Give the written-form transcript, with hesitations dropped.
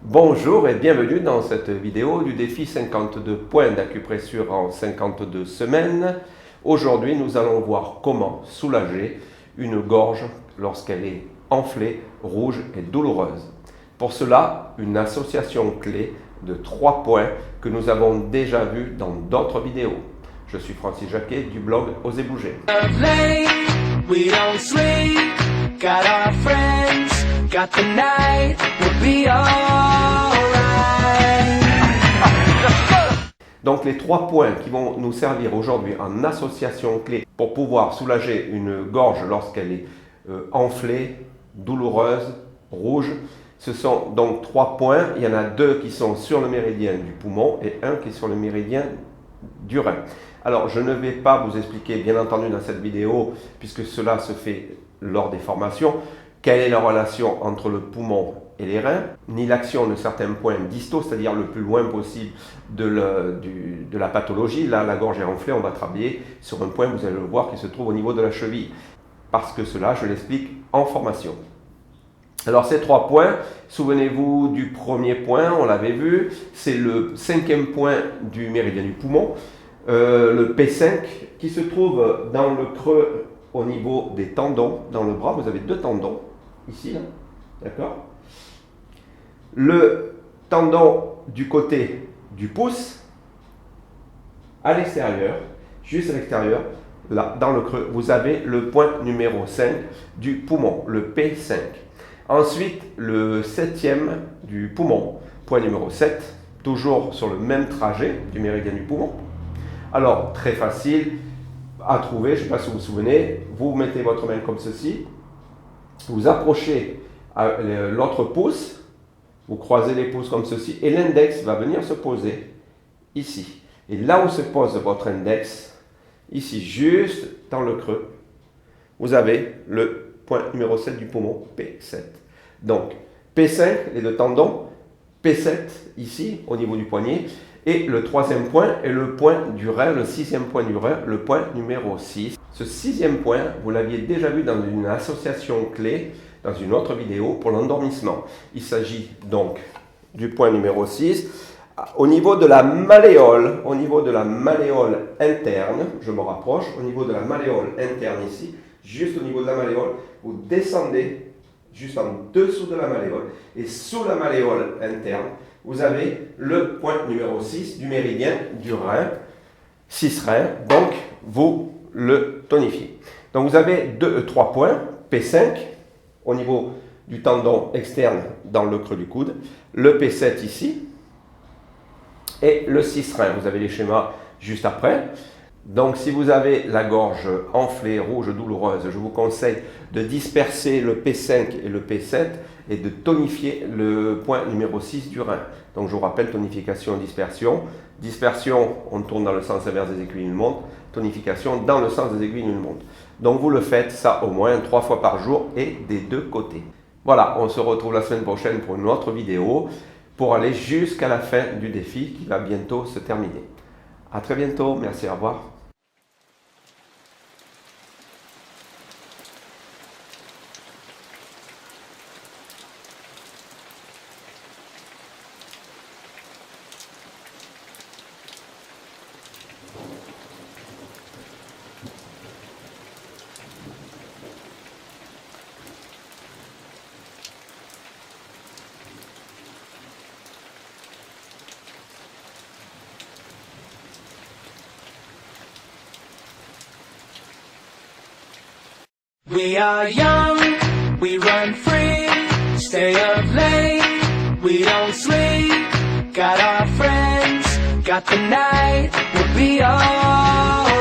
Bonjour et bienvenue dans cette vidéo du défi 52 points d'acupressure en 52 semaines. Aujourd'hui, nous allons voir comment soulager une gorge lorsqu'elle est enflée, rouge et douloureuse. Pour cela, une association clé de 3 points que nous avons déjà vus dans d'autres vidéos. Je suis Francis Jacquet du blog Osez Bouger. Donc les 3 points qui vont nous servir aujourd'hui en association clé pour pouvoir soulager une gorge lorsqu'elle est enflée, douloureuse, rouge. Ce sont donc 3 points. Il y en a 2 qui sont sur le méridien du poumon et 1 qui est sur le méridien du rein. Alors je ne vais pas vous expliquer bien entendu dans cette vidéo, puisque cela se fait lors des formations, quelle est la relation entre le poumon et les reins, ni l'action de certains points distaux, c'est-à-dire le plus loin possible de la pathologie. Là, la gorge est enflée, on va travailler sur un point, vous allez le voir, qui se trouve au niveau de la cheville. Parce que cela, je l'explique en formation. Alors ces 3 points, souvenez-vous du premier point, on l'avait vu, c'est le 5e point du méridien du poumon, le P5, qui se trouve dans le creux au niveau des tendons, dans le bras. Vous avez 2 tendons, ici, là, d'accord? Le tendon du côté du pouce, à l'extérieur, juste à l'extérieur, là, dans le creux, vous avez le point numéro 5 du poumon, le P5. Ensuite, le 7e du poumon, point numéro 7, toujours sur le même trajet du méridien du poumon. Alors, très facile à trouver, je ne sais pas si vous vous souvenez, vous mettez votre main comme ceci, vous approchez l'autre pouce, vous croisez les pouces comme ceci, et l'index va venir se poser ici. Et là où se pose votre index, ici, juste dans le creux, vous avez le point numéro 7 du poumon, P7. Donc, P5, les 2 tendons, P7 ici, au niveau du poignet, et le 3e point est le point du rein, le 6e point du rein, le point numéro 6. Ce 6e point, vous l'aviez déjà vu dans une association clé, dans une autre vidéo pour l'endormissement. Il s'agit donc du point numéro 6. Au niveau de la malléole, interne, je me rapproche, au niveau de la malléole interne ici, juste au niveau de la malléole, vous descendez juste en dessous de la malléole, et sous la malléole interne, vous avez le point numéro 6 du méridien du rein, 6 reins, donc vous le tonifiez. Donc vous avez 3 points, P5 au niveau du tendon externe dans le creux du coude, le P7 ici, et le 6 reins. Vous avez les schémas juste après. Donc si vous avez la gorge enflée, rouge, douloureuse, je vous conseille de disperser le P5 et le P7 et de tonifier le point numéro 6 du rein. Donc je vous rappelle, tonification, dispersion. Dispersion, on tourne dans le sens inverse des aiguilles d'une montre. Tonification, dans le sens des aiguilles d'une montre. Donc vous le faites ça au moins 3 fois par jour et des 2 côtés. Voilà, on se retrouve la semaine prochaine pour une autre vidéo pour aller jusqu'à la fin du défi qui va bientôt se terminer. À très bientôt, merci, au revoir. We are young, we run free, stay up late, we don't sleep, got our friends, got the night, we'll be alright.